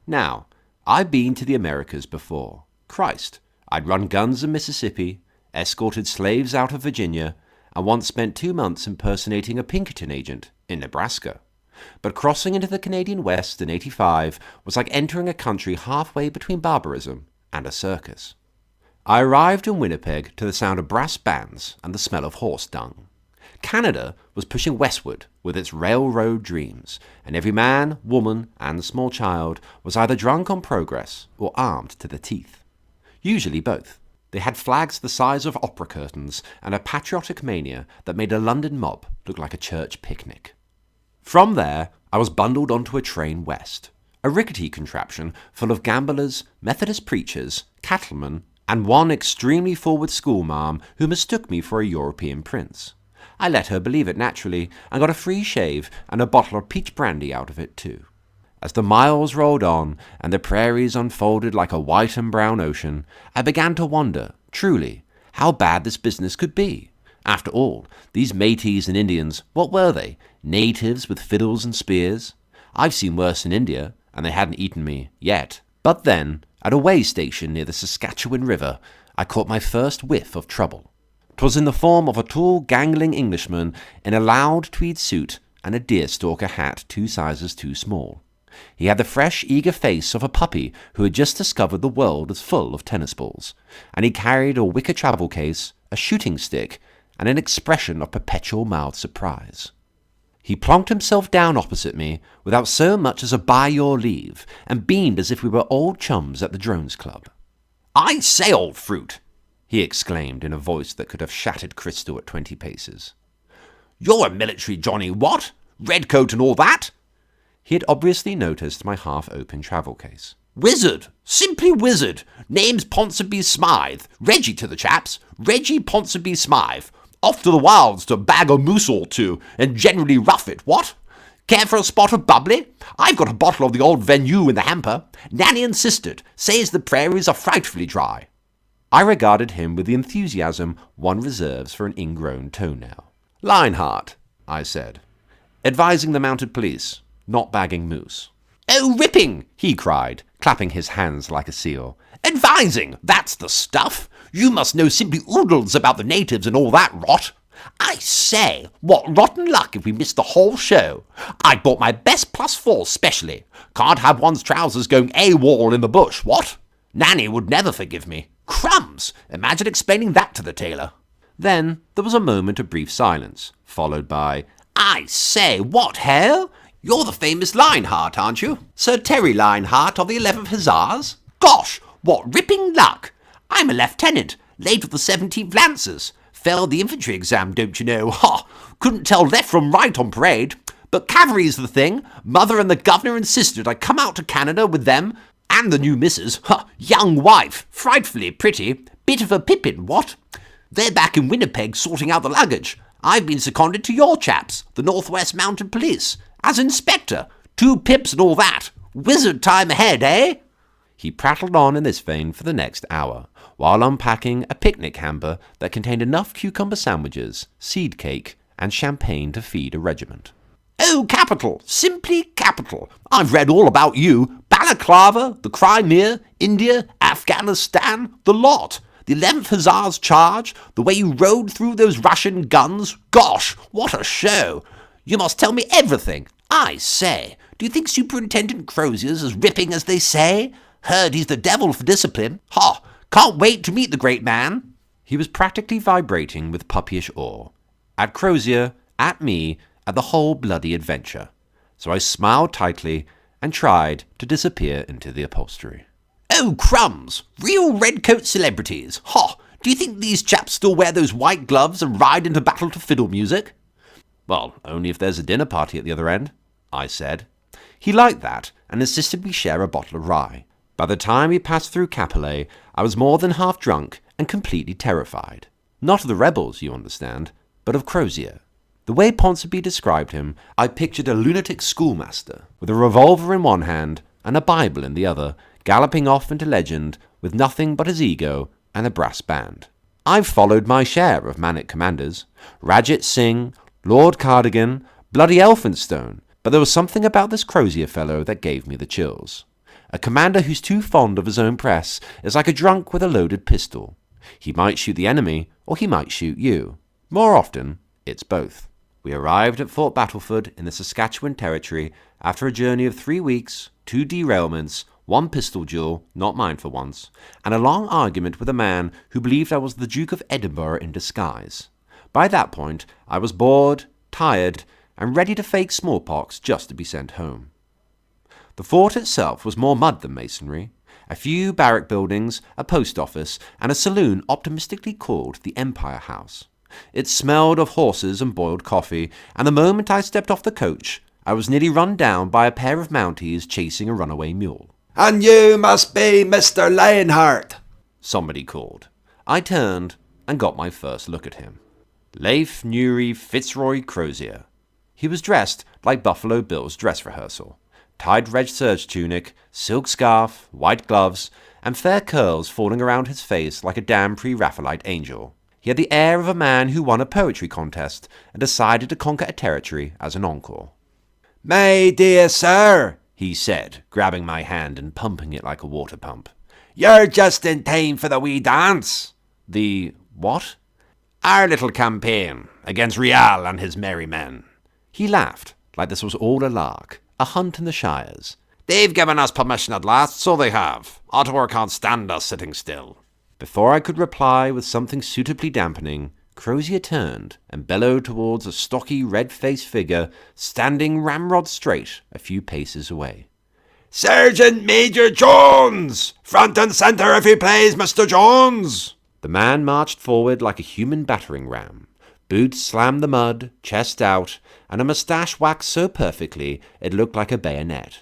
Now, I'd been to the Americas before. Christ, I'd run guns in Mississippi, escorted slaves out of Virginia, and once spent 2 months impersonating a Pinkerton agent in Nebraska. But crossing into the Canadian West in '85 was like entering a country halfway between barbarism and a circus. I arrived in Winnipeg to the sound of brass bands and the smell of horse dung. Canada was pushing westward with its railroad dreams, and every man, woman, and small child was either drunk on progress or armed to the teeth. Usually both. They had flags the size of opera curtains and a patriotic mania that made a London mob look like a church picnic. From there, I was bundled onto a train west, a rickety contraption full of gamblers, Methodist preachers, cattlemen, and one extremely forward schoolmarm who mistook me for a European prince. I let her believe it naturally, and got a free shave and a bottle of peach brandy out of it too. As the miles rolled on, and the prairies unfolded like a white and brown ocean, I began to wonder, truly, how bad this business could be. After all, these Métis and Indians, what were they? Natives with fiddles and spears? I've seen worse in India, and they hadn't eaten me yet. But then, at a way station near the Saskatchewan River, I caught my first whiff of trouble. 'Twas in the form of a tall, gangling Englishman in a loud tweed suit and a deerstalker hat 2 sizes too small. He had the fresh, eager face of a puppy who had just discovered the world was full of tennis balls, and he carried a wicker travel case, a shooting stick, and an expression of perpetual mild surprise. He plonked himself down opposite me without so much as a by your leave, and beamed as if we were old chums at the Drones Club. "I say, old fruit," he exclaimed in a voice that could have shattered crystal at 20 paces. "You're a military Johnny, what? Redcoat and all that?" He had obviously noticed my half-open travel case. "Wizard! Simply wizard! Name's Ponsonby Smythe. Reggie to the chaps. Reggie Ponsonby Smythe. Off to the wilds to bag a moose or two, and generally rough it, what? Care for a spot of bubbly? I've got a bottle of the old Venue in the hamper. Nanny insisted. Says the prairies are frightfully dry." I regarded him with the enthusiasm one reserves for an ingrown toenail. "Lionheart," I said. "Advising the mounted police, not bagging moose." "Oh, ripping!" he cried, clapping his hands like a seal. "Advising! That's the stuff! You must know simply oodles about the natives and all that rot. I say, what rotten luck if we missed the whole show. I bought my best +4 specially. Can't have one's trousers going AWOL in the bush, what? Nanny would never forgive me. Crumbs! Imagine explaining that to the tailor." Then there was a moment of brief silence, followed by, "I say, what hell? You're the famous Lionheart, aren't you? Sir Terry Lionheart of the 11th Hussars? Gosh, what ripping luck! I'm a lieutenant, late with the 17th Lancers. Failed the infantry exam, don't you know? Ha! Couldn't tell left from right on parade. But cavalry's the thing. Mother and the governor insisted I come out to Canada with them and the new missus. Ha! Young wife, frightfully pretty. Bit of a pippin, what? They're back in Winnipeg sorting out the luggage. I've been seconded to your chaps, the Northwest Mounted Police, as inspector. 2 pips and all that. Wizard time ahead, eh?" He prattled on in this vein for the next hour, while unpacking a picnic hamper that contained enough cucumber sandwiches, seed cake, and champagne to feed a regiment. "Oh, capital! Simply capital! I've read all about you. Balaclava, the Crimea, India, Afghanistan, the lot. The 11th Hussars charge, the way you rode through those Russian guns. Gosh, what a show! You must tell me everything. I say, do you think Superintendent Crozier's as ripping as they say? Heard he's the devil for discipline. Ha! Can't wait to meet the great man." He was practically vibrating with puppyish awe. At Crozier, at me, at the whole bloody adventure. So I smiled tightly and tried to disappear into the upholstery. "Oh, crumbs! Real redcoat celebrities! Ha! Do you think these chaps still wear those white gloves and ride into battle to fiddle music?" "Well, only if there's a dinner party at the other end," I said. He liked that and insisted we share a bottle of rye. By the time we passed through Capellet, I was more than half drunk and completely terrified. Not of the rebels, you understand, but of Crozier. The way Ponsonby described him, I pictured a lunatic schoolmaster with a revolver in one hand and a Bible in the other, galloping off into legend with nothing but his ego and a brass band. I've followed my share of manic commanders, Rajat Singh, Lord Cardigan, bloody Elphinstone, but there was something about this Crozier fellow that gave me the chills. A commander who's too fond of his own press is like a drunk with a loaded pistol. He might shoot the enemy, or he might shoot you. More often, it's both. We arrived at Fort Battleford in the Saskatchewan Territory after a journey of 3 weeks, 2 derailments, 1 pistol duel, not mine for once, and a long argument with a man who believed I was the Duke of Edinburgh in disguise. By that point, I was bored, tired, and ready to fake smallpox just to be sent home. The fort itself was more mud than masonry. A few barrack buildings, a post office, and a saloon optimistically called the Empire House. It smelled of horses and boiled coffee, and the moment I stepped off the coach, I was nearly run down by a pair of Mounties chasing a runaway mule. "And you must be Mr. Lionheart," somebody called. I turned and got my first look at him. Leif Newry Fitzroy Crozier. He was dressed like Buffalo Bill's dress rehearsal. Tied red serge tunic, silk scarf, white gloves, and fair curls falling around his face like a damn pre-Raphaelite angel. He had the air of a man who won a poetry contest and decided to conquer a territory as an encore. "My dear sir," he said, grabbing my hand and pumping it like a water pump. "You're just in time for the wee dance." The what? "Our little campaign against Rial and his merry men." He laughed, like this was all a lark, a hunt in the Shires. "They've given us permission at last, so they have. Ottawa can't stand us sitting still." Before I could reply with something suitably dampening, Crozier turned and bellowed towards a stocky, red-faced figure standing ramrod straight a few paces away. "Sergeant Major Jones! Front and centre if he plays, Mr. Jones!" The man marched forward like a human battering ram. Boots slammed the mud, chest out, and a moustache waxed so perfectly it looked like a bayonet.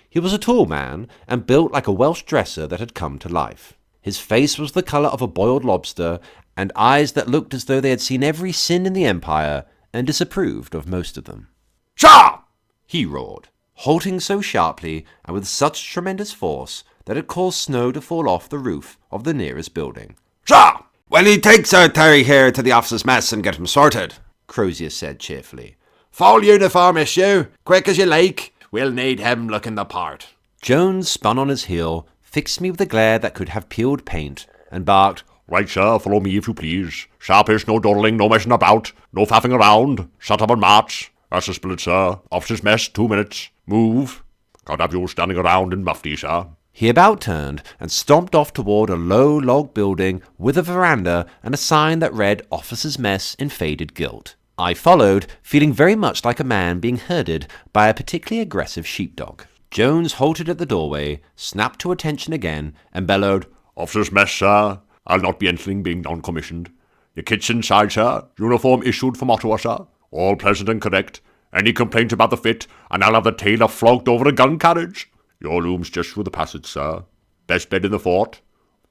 He was a tall man and built like a Welsh dresser that had come to life. His face was the colour of a boiled lobster, and eyes that looked as though they had seen every sin in the Empire and disapproved of most of them. "Shaw!" he roared, halting so sharply and with such tremendous force that it caused snow to fall off the roof of the nearest building. "Shaw! Will you take Sir Terry here to the officers' mess and get him sorted?" Crozier said cheerfully. "Full uniform issue, quick as you like. We'll need him looking the part." Jones spun on his heel, fixed me with a glare that could have peeled paint, and barked, "Right, sir, follow me if you please. Sharpish, no dawdling, no messing about, no faffing around. Shut up and march. That's the split, sir. Officers' mess, 2 minutes. Move. Can't have you standing around in mufti, sir." He about turned and stomped off toward a low log building with a veranda and a sign that read Officers' Mess in faded gilt. I followed, feeling very much like a man being herded by a particularly aggressive sheepdog. Jones halted at the doorway, snapped to attention again, and bellowed, "Officers' mess, sir. I'll not be entering being non-commissioned. Your kit's inside, sir. Uniform issued from Ottawa, sir. All pleasant and correct. Any complaint about the fit, and I'll have the tailor flogged over a gun carriage. Your room's just through the passage, sir. Best bed in the fort.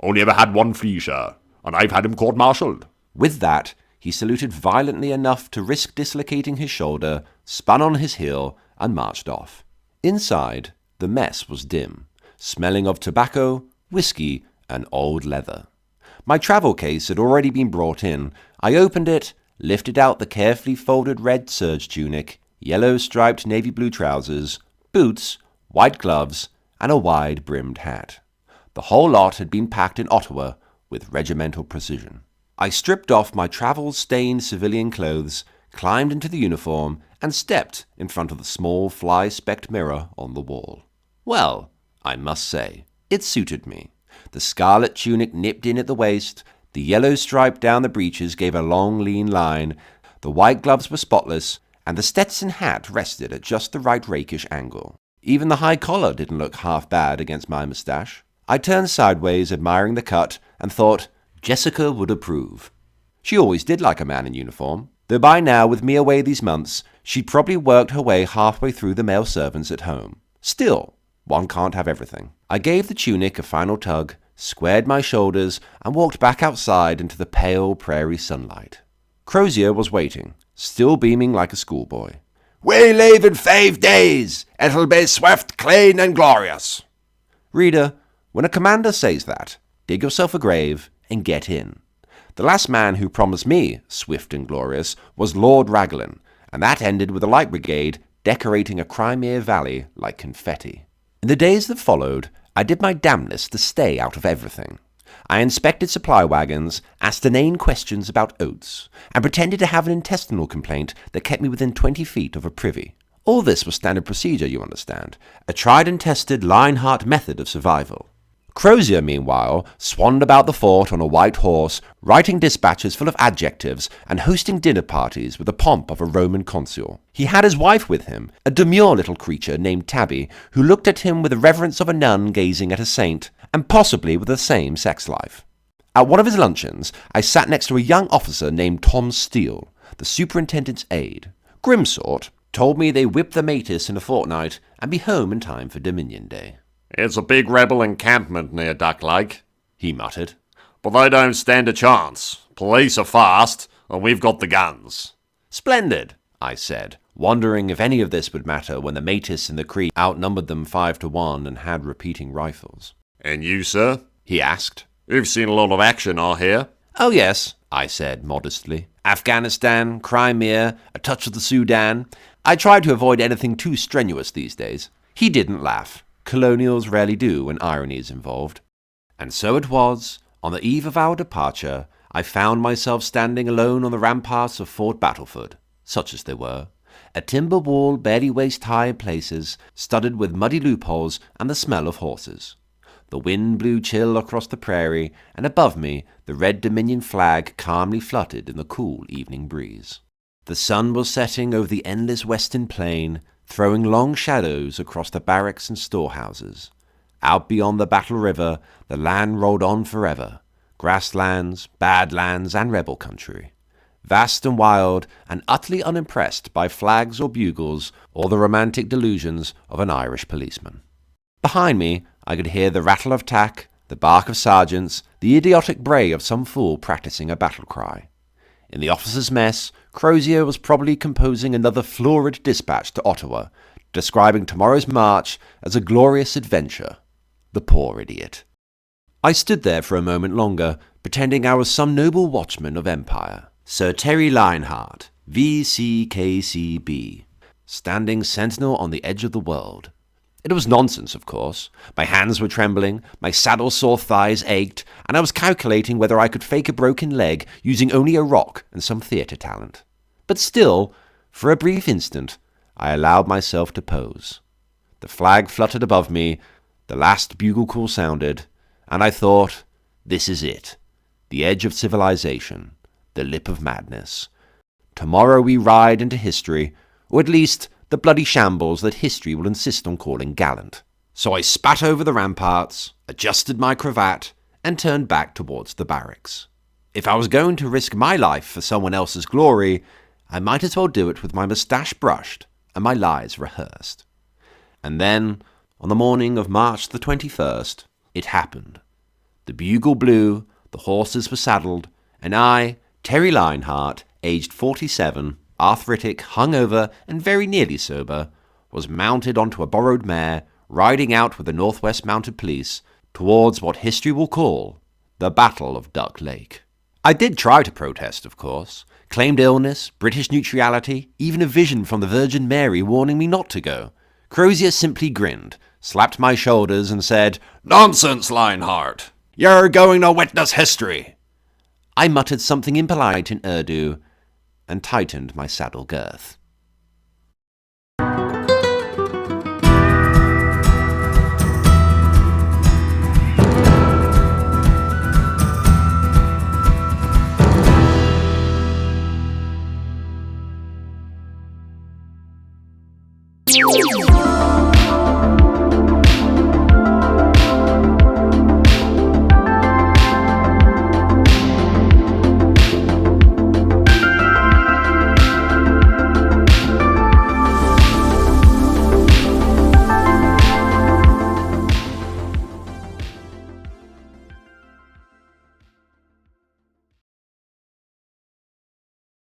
Only ever had 1 flea, sir, and I've had him court-martialed." With that, he saluted violently enough to risk dislocating his shoulder, spun on his heel, and marched off. Inside, the mess was dim, smelling of tobacco, whiskey, and old leather. My travel case had already been brought in. I opened it, lifted out the carefully folded red serge tunic, yellow striped navy blue trousers, boots, white gloves, and a wide-brimmed hat. The whole lot had been packed in Ottawa with regimental precision. I stripped off my travel-stained civilian clothes, climbed into the uniform, and stepped in front of the small fly-specked mirror on the wall. Well, I must say, it suited me. The scarlet tunic nipped in at the waist, the yellow stripe down the breeches gave a long, lean line, the white gloves were spotless, and the Stetson hat rested at just the right rakish angle. Even the high collar didn't look half bad against my moustache. I turned sideways, admiring the cut, and thought, Jessica would approve. She always did like a man in uniform, though by now, with me away these months, she'd probably worked her way halfway through the male servants at home. Still, one can't have everything. I gave the tunic a final tug, squared my shoulders, and walked back outside into the pale prairie sunlight. Crozier was waiting, still beaming like a schoolboy. "We leave in 5 days. It'll be swift, clean, and glorious." Reader, when a commander says that, dig yourself a grave and get in. The last man who promised me swift and glorious was Lord Raglan, and that ended with the Light Brigade decorating a Crimea valley like confetti. In the days that followed, I did my damnedest to stay out of everything. I inspected supply wagons, asked inane questions about oats, and pretended to have an intestinal complaint that kept me within 20 feet of a privy. All this was standard procedure, you understand, a tried and tested Lionheart method of survival. Crozier, meanwhile, swanned about the fort on a white horse, writing dispatches full of adjectives and hosting dinner parties with the pomp of a Roman consul. He had his wife with him, a demure little creature named Tabby, who looked at him with the reverence of a nun gazing at a saint, and possibly with the same sex life. At one of his luncheons, I sat next to a young officer named Tom Steele, the superintendent's aide. Grim sort, told me they whip the Matis in a fortnight and be home in time for Dominion Day. It's a big rebel encampment near Duck Lake, he muttered. but they don't stand a chance. Police are fast, and we've got the guns. Splendid, I said, wondering if any of this would matter when the Matis and the Cree outnumbered them 5-1 and had repeating rifles. And you, sir? He asked. You've seen a lot of action, I hear. Oh yes, I said modestly. Afghanistan, Crimea, a touch of the Sudan. I try to avoid anything too strenuous these days. He didn't laugh. Colonials rarely do when irony is involved. And so it was, on the eve of our departure, I found myself standing alone on the ramparts of Fort Battleford, such as they were, a timber wall barely waist-high in places, studded with muddy loopholes and the smell of horses. The wind blew chill across the prairie, and above me the red Dominion flag calmly fluttered in the cool evening breeze. The sun was setting over the endless western plain, throwing long shadows across the barracks and storehouses. Out beyond the Battle River, the land rolled on forever. Grasslands, badlands, and rebel country. Vast and wild, and utterly unimpressed by flags or bugles or the romantic delusions of an Irish policeman. Behind me, I could hear the rattle of tack, the bark of sergeants, the idiotic bray of some fool practicing a battle cry. In the officers' mess, Crozier was probably composing another florid dispatch to Ottawa, describing tomorrow's march as a glorious adventure. The poor idiot. I stood there for a moment longer, pretending I was some noble watchman of empire, Sir Terry Lionheart, VCKCB, standing sentinel on the edge of the world. It was nonsense, of course. My hands were trembling, my saddle-sore thighs ached, and I was calculating whether I could fake a broken leg using only a rock and some theatre talent. But still, for a brief instant, I allowed myself to pose. The flag fluttered above me, the last bugle call sounded, and I thought, this is it, the edge of civilization, the lip of madness. Tomorrow we ride into history, or at least the bloody shambles that history will insist on calling gallant. So I spat over the ramparts, adjusted my cravat, and turned back towards the barracks. If I was going to risk my life for someone else's glory, I might as well do it with my moustache brushed and my lies rehearsed. And then, on the morning of March the 21st, it happened. The bugle blew, the horses were saddled, and I, Terry Lionheart, aged 47, arthritic, hungover, and very nearly sober, was mounted onto a borrowed mare, riding out with the Northwest Mounted Police towards what history will call the Battle of Duck Lake. I did try to protest, of course, claimed illness, British neutrality, even a vision from the Virgin Mary warning me not to go. Crozier simply grinned, slapped my shoulders, and said, "Nonsense, Lionheart. You're going to witness history." I muttered something impolite in Urdu and tightened my saddle girth.